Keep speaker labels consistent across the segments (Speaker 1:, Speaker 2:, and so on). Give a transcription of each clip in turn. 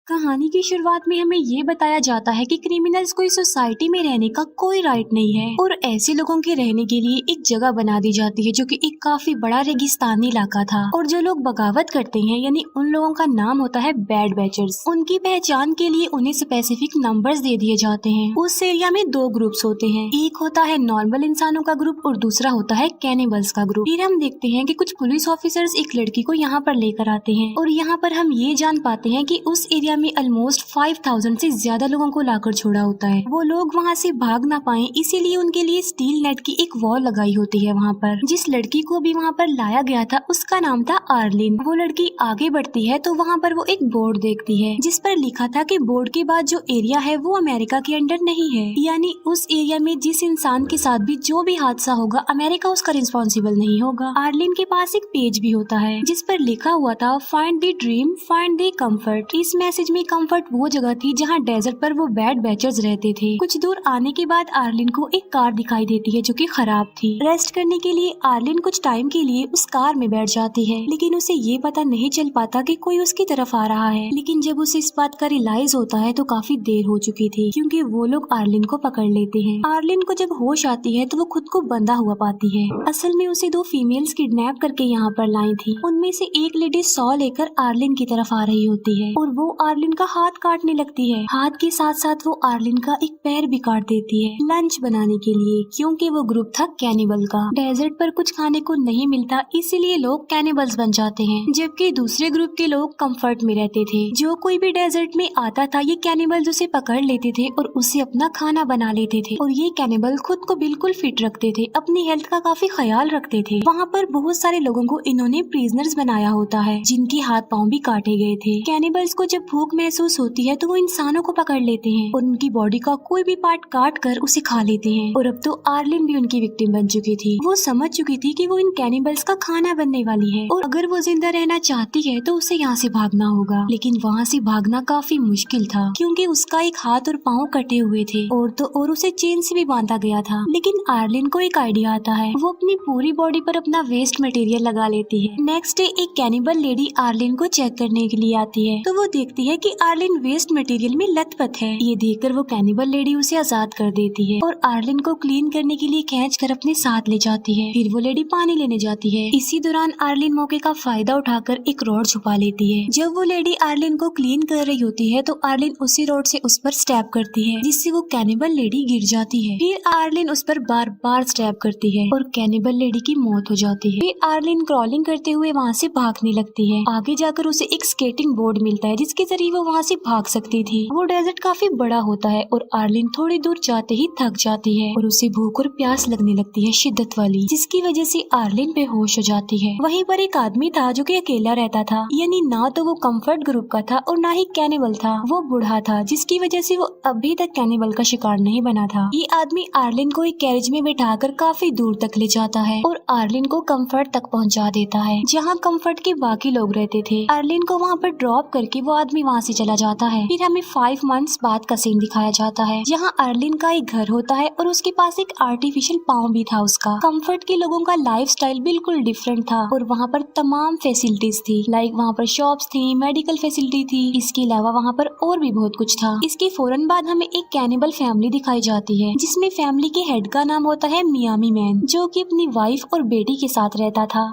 Speaker 1: कहानी की शुरुआत में हमें ये बताया जाता है कि क्रिमिनल्स को इस सोसाइटी में रहने का कोई राइट नहीं है और ऐसे लोगों के रहने के लिए एक जगह बना दी जाती है जो कि एक काफी बड़ा रेगिस्तानी इलाका था। और जो लोग बगावत करते हैं यानी उन लोगों का नाम होता है बैड बैचर्स। उनकी पहचान के लिए उन्हें स्पेसिफिक नंबर्स दे दिए जाते हैं। उस एरिया में दो ग्रुप्स होते हैं, एक होता है नॉर्मल इंसानों का ग्रुप और दूसरा होता है कैनिबल्स का ग्रुप। फिर हम देखते हैं कि कुछ पुलिस ऑफिसर्स एक लड़की को यहाँ पर लेकर आते हैं और यहाँ पर हम ये जान पाते हैं कि उस एरिया में ऑलमोस्ट 5000 से ज्यादा लोगों को लाकर छोड़ा होता है। वो लोग वहाँ से भाग ना पाए इसीलिए उनके लिए स्टील नेट की एक वॉल लगाई होती है वहाँ पर। जिस लड़की को भी वहाँ पर लाया गया था उसका नाम था आर्लिन। वो लड़की आगे बढ़ती है तो वहाँ पर वो एक बोर्ड देखती है जिस पर लिखा था कि बोर्ड के बाद जो एरिया है वो अमेरिका के अंडर नहीं है, यानी उस एरिया में जिस इंसान के साथ भी जो भी हादसा होगा अमेरिका उसका रिस्पॉन्सिबल नहीं होगा। आर्लिन के पास एक पेज भी होता है जिस पर लिखा हुआ था find the dream find the comfort. इस मैसेज में कंफर्ट वो जगह थी जहाँ डेजर्ट पर वो बैड बैचर्स रहते थे। कुछ दूर आने के बाद आर्लिन को एक कार दिखाई देती है जो कि खराब थी। रेस्ट करने के लिए आर्लिन कुछ टाइम के लिए उस कार में बैठ जाती है, लेकिन उसे ये पता नहीं चल पाता कि कोई उसकी तरफ आ रहा है। लेकिन जब उसे इस बात का रियलाइज होता है तो काफी देर हो चुकी थी क्योंकि वो लोग आर्लिन को पकड़ लेते हैं। आर्लिन को जब होश आती है तो वो खुद को बंधा हुआ पाती है। असल में उसे दो फीमेल्स किडनैप करके यहाँ पर लाई थी। उनमें से एक लेडी सॉ लेकर आर्लिन की तरफ आ रही होती है और वो आर्लिन का हाथ काटने लगती है। हाथ के साथ साथ वो आर्लिन का एक पैर भी काट देती है लंच बनाने के लिए, क्योंकि वो ग्रुप था कैनिबल का। डेजर्ट पर कुछ खाने को नहीं मिलता इसीलिए लोग कैनिबल्स बन जाते हैं, जबकि दूसरे ग्रुप के लोग कंफर्ट में रहते थे। जो कोई भी डेजर्ट में आता था ये कैनिबल्स उसे पकड़ लेते थे और उसे अपना खाना बना लेते थे। और ये कैनिबल खुद को बिल्कुल फिट रखते थे, अपनी हेल्थ का काफी ख्याल रखते थे। वहाँ पर बहुत सारे लोगों को इन्होंने प्रिजनर्स बनाया होता है जिनके हाथ पाँव भी काटे गए थे। कैनिबल्स को जब भूख महसूस होती है तो वो इंसानों को पकड़ लेते हैं और उनकी बॉडी का कोई भी पार्ट काट कर उसे खा लेते हैं। और अब तो आर्लिन भी उनकी विक्टिम बन चुकी थी। वो समझ चुकी थी कि वो इन कैनिबल्स का खाना बनने वाली है और अगर वो जिंदा रहना चाहती है तो उसे यहाँ से भागना होगा। लेकिन वहाँ से भागना काफी मुश्किल था क्योंकि उसका एक हाथ और पाँव कटे हुए थे और तो और उसे चेन से भी बांधा गया था। लेकिन आर्लिन को एक आइडिया आता है, वो अपनी पूरी बॉडी पर अपना वेस्ट मटेरियल लगा लेती है। नेक्स्ट डे एक कैनिबल लेडी आर्लिन को चेक करने के लिए आती है तो वो देखती है कि आर्लिन वेस्ट मटेरियल में लथपथ है। ये देखकर वो कैनिबल लेडी उसे आजाद कर देती है और आर्लिन को क्लीन करने के लिए खींच कर अपने साथ ले जाती है। फिर वो लेडी पानी लेने जाती है। इसी दौरान आर्लिन मौके का फायदा उठाकर एक रॉड छुपा लेती है। जब वो लेडी आर्लिन को क्लीन कर रही होती है तो आर्लिन उसी रॉड से उस पर स्टैब करती है जिससे वो कैनिबल लेडी गिर जाती है। फिर आर्लिन उस पर बार बार स्टैब करती है और कैनिबल लेडी की मौत हो जाती है। फिर आर्लिन क्रॉलिंग करते हुए वहाँ से भागने लगती है। आगे जाकर उसे एक स्केटिंग बोर्ड मिलता है जिसके जरिए वो वहाँ से भाग सकती थी। वो डेजर्ट काफी बड़ा होता है और आर्लिन थोड़ी दूर जाते ही थक जाती है और उसे भूख और प्यास लगने लगती है शिद्दत वाली, जिसकी वजह से आर्लिन बेहोश हो जाती है। वहीं पर एक आदमी था जो कि अकेला रहता था, यानी ना तो वो कंफर्ट ग्रुप का था और ना ही कैनिबल था। वो बूढ़ा था जिसकी वजह से वो अभी तक कैनिबल का शिकार नहीं बना था। ये आदमी आर्लिन को एक कैरेज में बैठाकर काफी दूर तक ले जाता है और आर्लिन को कंफर्ट तक पहुँचा देता है जहाँ कंफर्ट के बाकी लोग रहते थे। आर्लिन को वहाँ पर ड्रॉप करके वो आदमी वहाँ से चला जाता है। फिर हमें 5 मंथ्स बाद का सीन दिखाया जाता है जहाँ आर्लिन का एक घर होता है और उसके पास एक आर्टिफिशियल पाँव भी था उसका। कंफर्ट के लोगों का लाइफस्टाइल बिल्कुल डिफरेंट था और वहाँ पर तमाम फैसिलिटीज थी, लाइक वहाँ पर शॉप्स थी, मेडिकल फैसिलिटी थी। इसके अलावा वहाँ पर और भी बहुत कुछ था। इसके फौरन बाद हमें एक कैनिबल फैमिली दिखाई जाती है जिसमें फैमिली के हेड का नाम होता है मियामी मैन, जो कि अपनी वाइफ और बेटी के साथ रहता था।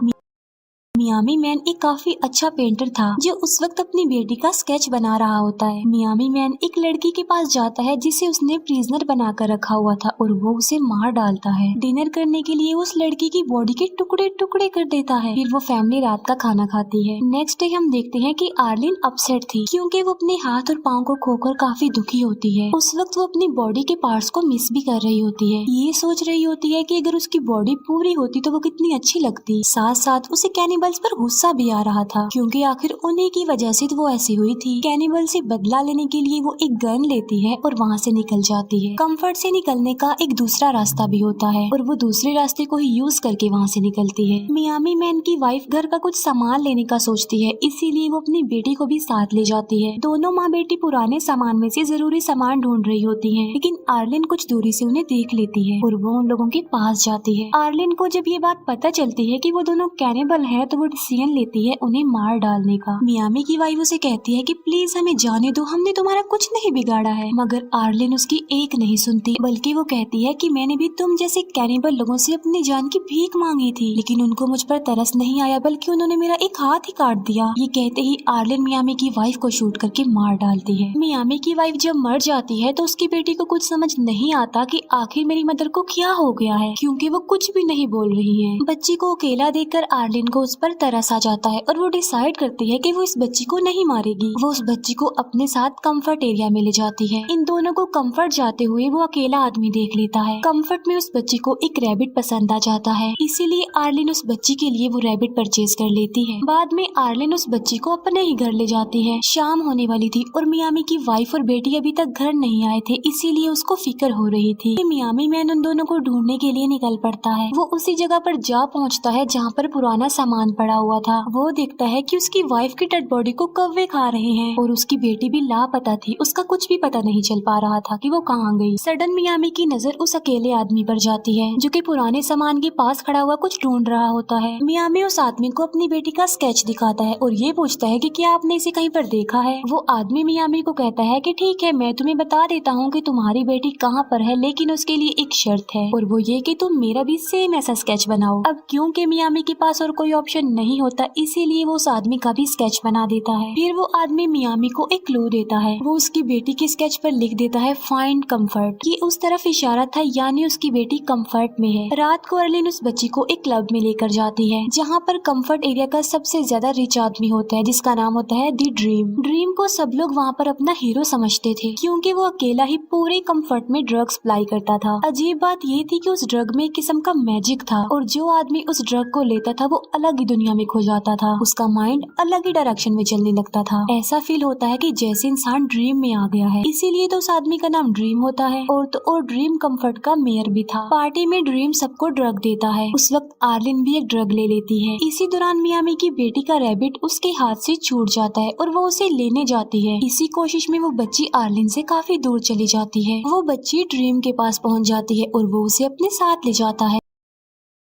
Speaker 1: मियामी मैन एक काफी अच्छा पेंटर था जो उस वक्त अपनी बेटी का स्केच बना रहा होता है। मियामी मैन एक लड़की के पास जाता है जिसे उसने प्रिजनर बनाकर रखा हुआ था और वो उसे मार डालता है। डिनर करने के लिए उस लड़की की बॉडी के टुकड़े टुकड़े कर देता है। फिर वो फैमिली रात का खाना खाती है। नेक्स्ट डे हम देखते हैं कि आर्लिन अपसेट थी क्योंकि वो अपने हाथ और पाँव को खोकर काफी दुखी होती है। उस वक्त वो अपनी बॉडी के पार्ट्स को मिस भी कर रही होती है। ये सोच रही होती है कि अगर उसकी बॉडी पूरी होती तो वो कितनी अच्छी लगती। साथ साथ उसे कैनिबल्स पर गुस्सा भी आ रहा था क्योंकि आखिर उन्हीं की वजह से तो वो ऐसी हुई थी। कैनिबल से बदला लेने के लिए वो एक गन लेती है और वहाँ से निकल जाती है। कंफर्ट से निकलने का एक दूसरा रास्ता भी होता है और वो दूसरे रास्ते को ही यूज करके वहाँ से निकलती है। मियामी मैन की वाइफ घर का कुछ सामान लेने का सोचती है, इसीलिए वो अपनी बेटी को भी साथ ले जाती है। दोनों माँ बेटी पुराने सामान में से जरूरी सामान ढूंढ रही होती है, लेकिन आर्लिन कुछ दूरी से उन्हें देख लेती है और वो उन लोगों के पास जाती है। आर्लिन को जब ये बात पता चलती है कि वो दोनों कैनिबल है तो तो वो डिसीजन लेती है उन्हें मार डालने का। मियामी की वाइफ उसे कहती है कि प्लीज हमें जाने दो, हमने तुम्हारा कुछ नहीं बिगाड़ा है, मगर आर्लिन उसकी एक नहीं सुनती, बल्कि वो कहती है कि मैंने भी तुम जैसे कैनिबल लोगों से अपनी जान की भीख मांगी थी, लेकिन उनको मुझ पर तरस नहीं आया, बल्कि उन्होंने मेरा एक हाथ ही काट दिया। ये कहते ही आर्लिन मियामी की वाइफ को शूट करके मार डालती है। मियामी की वाइफ जब मर जाती है तो उसकी बेटी को कुछ समझ नहीं आता कि आखिर मेरी मदर को क्या हो गया है, क्योंकि वो कुछ भी नहीं बोल रही है। बच्ची को अकेला देखकर आर्लिन को उस पर तरस आ जाता है और वो डिसाइड करती है कि वो इस बच्ची को नहीं मारेगी। वो उस बच्ची को अपने साथ कंफर्ट एरिया में ले जाती है। इन दोनों को कंफर्ट जाते हुए वो अकेला आदमी देख लेता है। कंफर्ट में उस बच्ची को एक रैबिट पसंद आ जाता है, इसीलिए आर्लिन उस बच्ची के लिए वो रैबिट परचेज कर लेती है। बाद में आर्लिन उस बच्ची को अपने ही घर ले जाती है। शाम होने वाली थी और मियामी की वाइफ और बेटी अभी तक घर नहीं आए थे, इसीलिए उसको फिक्र हो रही थी। मियामी मैन उन दोनों को ढूंढने के लिए निकल पड़ता है। वो उसी जगह पर जा पहुंचता है जहाँ पर पुराना सामान पड़ा हुआ था। वो देखता है कि उसकी वाइफ की डेड बॉडी को कौवे खा रहे हैं और उसकी बेटी भी लापता थी। उसका कुछ भी पता नहीं चल पा रहा था कि वो कहाँ गई। सडन मियामी की नजर उस अकेले आदमी पर जाती है जो कि पुराने सामान के पास खड़ा हुआ कुछ ढूंढ रहा होता है। मियामी उस आदमी को अपनी बेटी का स्केच दिखाता है और ये पूछता है कि क्या आपने इसे कहीं पर देखा है। वो आदमी मियामी को कहता है कि ठीक है, मैं तुम्हें बता देता हूँ कि तुम्हारी बेटी कहाँ पर है, लेकिन उसके लिए एक शर्त है, और वो ये कि तुम मेरा भी सेम ऐसा स्केच बनाओ। अब क्योंकि मियामी के पास और कोई ऑप्शन नहीं होता, इसीलिए वो उस आदमी का भी स्केच बना देता है। फिर वो आदमी मियामी को एक क्लू देता है। वो उसकी बेटी के स्केच पर लिख देता है फाइंड कंफर्ट। ये उस तरफ इशारा था, यानी उसकी बेटी कंफर्ट में है। रात को अर्लिन उस बच्ची को एक क्लब में लेकर जाती है जहाँ पर कंफर्ट एरिया का सबसे ज्यादा रिच आदमी होता है, जिसका नाम होता है दी ड्रीम। ड्रीम को सब लोग वहाँ पर अपना हीरो समझते थे, क्योंकि वो अकेला ही पूरे कंफर्ट में ड्रग्स सप्लाई करता था। अजीब बात ये थी कि उस ड्रग में एक किस्म का मैजिक था और जो आदमी उस ड्रग को लेता था वो अलग ही दुनिया में खो जाता था। उसका माइंड अलग ही डायरेक्शन में चलने लगता था। ऐसा फील होता है कि जैसे इंसान ड्रीम में आ गया है, इसीलिए तो उस आदमी का नाम ड्रीम होता है। और ड्रीम कंफर्ट का मेयर भी था। पार्टी में ड्रीम सबको ड्रग देता है। उस वक्त आर्लिन भी एक ड्रग ले लेती है। इसी दौरान मियामी की बेटी का रैबिट उसके हाथ से छूट जाता है और वो उसे लेने जाती है। इसी कोशिश में वो बच्ची आर्लिन से काफी दूर चली जाती है। वो बच्ची ड्रीम के पास पहुंच जाती है और वो उसे अपने साथ ले जाता है।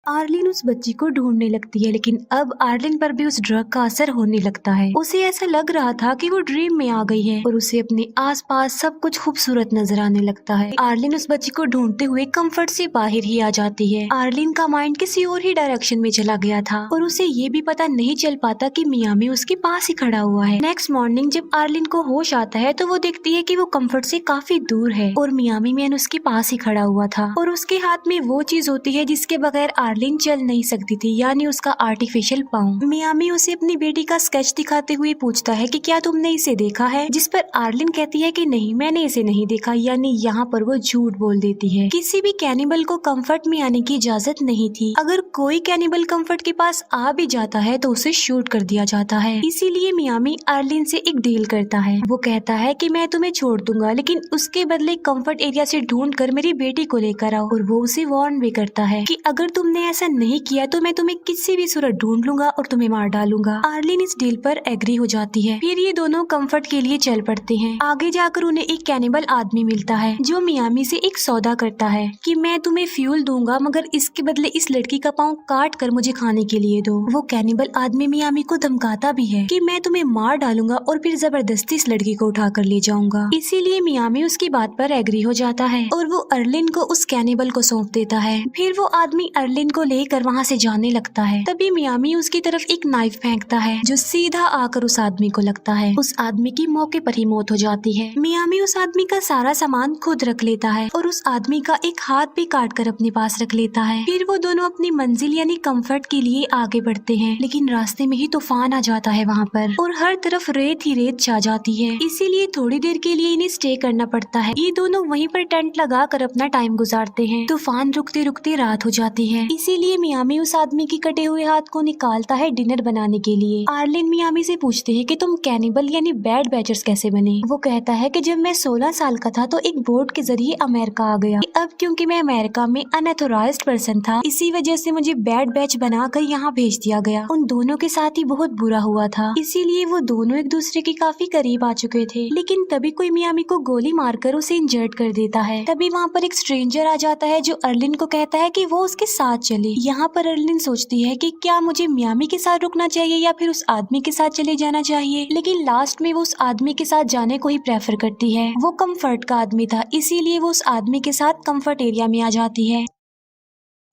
Speaker 1: आर्लिन उस बच्ची को ढूंढने लगती है, लेकिन अब आर्लिन पर भी उस ड्रग का असर होने लगता है। उसे ऐसा लग रहा था कि वो ड्रीम में आ गई है और उसे अपने आसपास सब कुछ खूबसूरत नजर आने लगता है। आर्लिन उस बच्ची को ढूंढते हुए कंफर्ट से बाहर ही आ जाती है। आर्लिन का माइंड किसी और ही डायरेक्शन में चला गया था और उसे ये भी पता नहीं चल पाता कि मियामी उसके पास ही खड़ा हुआ है। नेक्स्ट मॉर्निंग जब आर्लिन को होश आता है तो वो देखती है कि वो कंफर्ट से काफी दूर है और मियामी मैन उसके पास ही खड़ा हुआ था और उसके हाथ में वो चीज होती है जिसके बगैर आर्लिन चल नहीं सकती थी, यानी उसका आर्टिफिशियल पाँव। मियामी उसे अपनी बेटी का स्केच दिखाते हुए पूछता है कि क्या तुमने इसे देखा है, जिस पर आर्लिन कहती है कि नहीं, मैंने इसे नहीं देखा, यानी यहाँ पर वो झूठ बोल देती है। किसी भी कैनिबल को कंफर्ट में आने की इजाजत नहीं थी। अगर कोई कैनिबल कंफर्ट के पास आ भी जाता है तो उसे शूट कर दिया जाता है। इसीलिए मियामी आर्लिन से एक डील करता है। वो कहता है कि मैं तुम्हें छोड़ दूंगा, लेकिन उसके बदले कंफर्ट एरिया से ढूंढ कर मेरी बेटी को लेकर आओ। और वो उसे वार्न भी करता है कि अगर तुमने ऐसा नहीं किया तो मैं तुम्हें किसी भी सूरत ढूंढ लूंगा और तुम्हें मार डालूंगा। आर्लिन इस डील पर एग्री हो जाती है। फिर ये दोनों कंफर्ट के लिए चल पड़ते हैं। आगे जाकर उन्हें एक कैनिबल आदमी मिलता है जो मियामी से एक सौदा करता है कि मैं तुम्हें फ्यूल दूंगा, मगर इसके बदले इस लड़की का पाँव काट कर मुझे खाने के लिए दो। वो कैनिबल आदमी मियामी को धमकाता भी है कि मैं तुम्हें मार डालूंगा और फिर जबरदस्ती इस लड़की को उठा कर ले जाऊंगा। इसीलिए मियामी उसकी बात पर एग्री हो जाता है और वो अर्लिन को उस कैनिबल को सौंप देता है। फिर वो आदमी अर्लिन को लेकर वहाँ से जाने लगता है। तभी मियामी उसकी तरफ एक नाइफ फेंकता है जो सीधा आकर उस आदमी को लगता है। उस आदमी की मौके पर ही मौत हो जाती है। मियामी उस आदमी का सारा सामान खुद रख लेता है और उस आदमी का एक हाथ भी काट कर अपने पास रख लेता है। फिर वो दोनों अपनी मंजिल यानी कंफर्ट के लिए आगे बढ़ते हैं, लेकिन रास्ते में ही तूफान आ जाता है वहाँ पर और हर तरफ रेत ही रेत छा जाती है। इसीलिए थोड़ी देर के लिए इन्हें स्टे करना पड़ता है। ये दोनों वहीं पर टेंट लगा कर अपना टाइम गुजारते हैं। तूफान रुकते रुकते रात हो जाती है। इसीलिए मियामी उस आदमी की कटे हुए हाथ को निकालता है डिनर बनाने के लिए। आर्लिन मियामी से पूछते हैं कि तुम कैनिबल यानी बैड बैचर्स कैसे बने। वो कहता है कि जब मैं 16 साल का था तो एक बोट के जरिए अमेरिका आ गया। अब क्योंकि मैं अमेरिका में अनऑथोराइज्ड पर्सन था, इसी वजह से मुझे बैड बैच बनाकर यहाँ भेज दिया गया। उन दोनों के साथ ही बहुत बुरा हुआ था, इसीलिए वो दोनों एक दूसरे के काफी करीब आ चुके थे। लेकिन तभी कोई मियामी को गोली मारकर उसे इंजर्ड कर देता है। तभी वहाँ पर एक स्ट्रेंजर आ जाता है जो अर्लिन को कहता है कि वो उसके साथ चले। यहाँ पर अर्लिन सोचती है कि क्या मुझे मियामी के साथ रुकना चाहिए या फिर उस आदमी के साथ चले जाना चाहिए, लेकिन लास्ट में वो उस आदमी के साथ जाने को ही प्रेफर करती है। वो कंफर्ट का आदमी था, इसीलिए वो उस आदमी के साथ कंफर्ट एरिया में आ जाती है।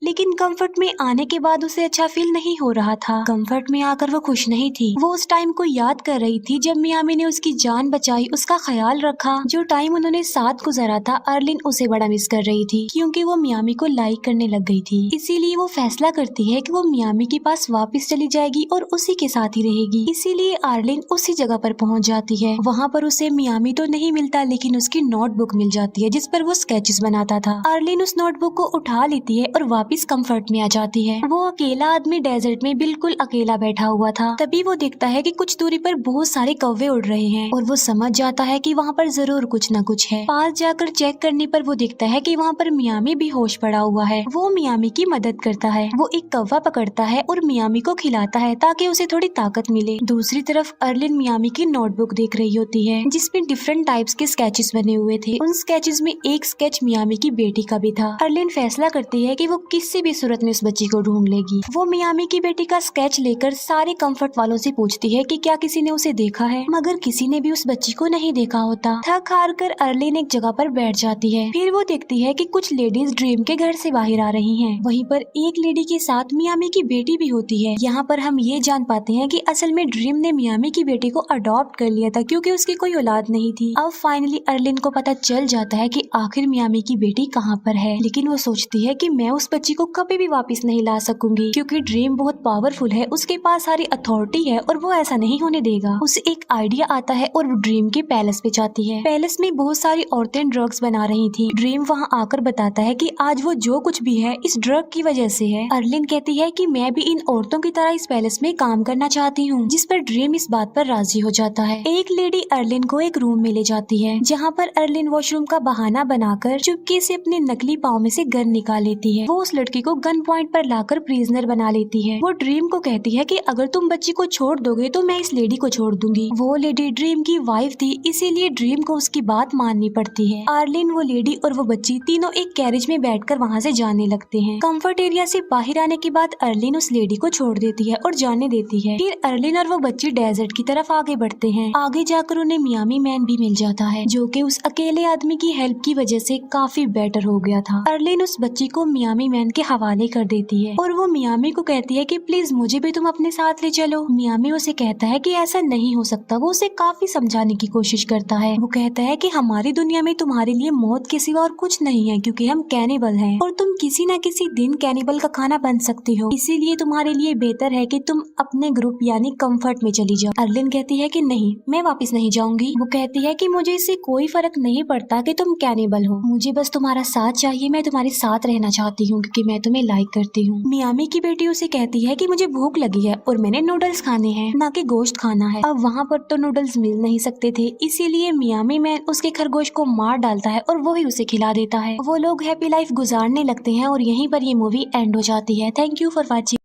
Speaker 1: लेकिन कंफर्ट में आने के बाद उसे अच्छा फील नहीं हो रहा था। कंफर्ट में आकर वो खुश नहीं थी। वो उस टाइम को याद कर रही थी जब मियामी ने उसकी जान बचाई, उसका ख्याल रखा। जो टाइम उन्होंने साथ गुजारा था, अर्लिन उसे बड़ा मिस कर रही थी क्योंकि वो मियामी को लाइक करने लग गई थी। इसीलिए वो फैसला करती है कि वो मियामी के पास वापस चली जाएगी और उसी के साथ ही रहेगी। इसीलिए अर्लिन उसी जगह पर पहुंच जाती है। वहाँ पर उसे मियामी तो नहीं मिलता, लेकिन उसकी नोटबुक मिल जाती है जिस पर वो स्केचेस बनाता था। अर्लिन उस नोटबुक को उठा लेती है और वापस कंफर्ट में आ जाती है। वो अकेला आदमी डेजर्ट में बिल्कुल अकेला बैठा हुआ था। तभी वो देखता है कि कुछ दूरी पर बहुत सारे कौवे उड़ रहे हैं और वो समझ जाता है कि वहाँ पर जरूर कुछ न कुछ है। पास जाकर चेक करने पर वो देखता है कि वहाँ पर मियामी भी होश पड़ा हुआ है। वो मियामी की मदद करता है। वो एक कौवा पकड़ता है और मियामी को खिलाता है ताकि उसे थोड़ी ताकत मिले। दूसरी तरफ अर्लिन मियामी की नोटबुक देख रही होती है जिसमें डिफरेंट टाइप्स के स्केचेस बने हुए थे। उन स्केचेस में एक स्केच मियामी की बेटी का भी था। अर्लिन फैसला करती है कि वो किसी भी सूरत में उस बच्ची को ढूंढ लेगी। वो मियामी की बेटी का स्केच लेकर सारे कंफर्ट वालों से पूछती है कि क्या किसी ने उसे देखा है, मगर किसी ने भी उस बच्ची को नहीं देखा होता। थक हार कर अर्लिन एक जगह पर बैठ जाती है। फिर वो देखती है कि कुछ लेडीज ड्रीम के घर से बाहर आ रही हैं। वहीं पर एक लेडी के साथ मियामी की बेटी भी होती है। यहाँ पर हम ये जान पाते हैं कि असल में ड्रीम ने मियामी की बेटी को अडॉप्ट कर लिया था क्योंकि उसकी कोई औलाद नहीं थी। अब फाइनली अर्लिन को पता चल जाता है कि आखिर मियामी की बेटी कहाँ पर है, लेकिन वो सोचती है कि मैं उस बच्ची को कभी भी वापस नहीं ला सकूंगी क्योंकि ड्रीम बहुत पावरफुल है, उसके पास सारी अथॉरिटी है और वो ऐसा नहीं होने देगा। उसे एक आइडिया आता है और वो ड्रीम के पैलेस पे जाती है। पैलेस में बहुत सारी औरतें ड्रग्स बना रही थी। ड्रीम वहाँ आकर बताता है कि आज वो जो कुछ भी है इस ड्रग की वजह से है। अर्लिन कहती है कि मैं भी इन औरतों की तरह इस पैलेस में काम करना चाहती हूँ, जिस पर ड्रीम इस बात पर राजी हो जाता है। एक लेडी अर्लिन को एक रूम में ले जाती है जहाँ पर अर्लिन वॉशरूम का बहाना बनाकर चुपके से अपने नकली पाँव में से गन निकाल लेती है। वो उस लड़की को गन पॉइंट पर लाकर प्रिजनर बना लेती है। वो ड्रीम को कहती है कि अगर तुम बच्ची को छोड़ दोगे तो मैं इस लेडी को छोड़ दूंगी। वो लेडी ड्रीम की वाइफ थी, इसीलिए ड्रीम को उसकी बात माननी पड़ती है। अर्लिन, वो लेडी और वो बच्ची तीनों एक कैरेज में बैठकर वहाँ से जाने लगते हैं। कंफर्ट एरिया से बाहर आने के बाद अर्लिन उस लेडी को छोड़ देती है और जाने देती है। फिर अर्लिन और वो बच्ची डेजर्ट की तरफ आगे बढ़ते हैं। आगे जाकर उन्हें मियामी मैन भी मिल जाता है जो कि उस अकेले आदमी की हेल्प की वजह से काफी बेटर हो गया था। अर्लिन उस बच्ची को मियामी मैन के हवाले कर देती है और वो मियामी को कहती है कि प्लीज मुझे भी तुम अपने साथ ले चलो। मियामी उसे कहता है कि ऐसा नहीं हो सकता। वो उसे काफी समझाने की कोशिश करता है। वो कहता है कि हमारी दुनिया में तुम्हारे लिए मौत के सिवा और कुछ नहीं है क्योंकि हम कैनिबल हैं और तुम किसी न किसी दिन कैनिबल का खाना बन सकती हो, इसीलिए तुम्हारे लिए बेहतर है कि तुम अपने ग्रुप यानी कंफर्ट में चली जाओ। अर्लिन कहती है कि नहीं, मैं वापस नहीं जाऊंगी। वो कहती है कि मुझे इससे कोई फर्क नहीं पड़ता कि तुम कैनिबल हो, मुझे बस तुम्हारा साथ चाहिए। मैं तुम्हारे साथ रहना चाहती हूँ क्योंकि मैं तुम्हें लाइक करती हूँ। मियामी की बेटी उसे कहती है कि मुझे भूख लगी है और मैंने नूडल्स खाने हैं, ना कि गोश्त खाना है। अब वहाँ पर तो नूडल्स मिल नहीं सकते थे, इसीलिए मियामी मैन उसके खरगोश को मार डालता है और वो ही उसे खिला देता है। वो लोग हैप्पी लाइफ गुजारने लगते हैं और यहीं पर ये मूवी एंड हो जाती है। Thank you for watching.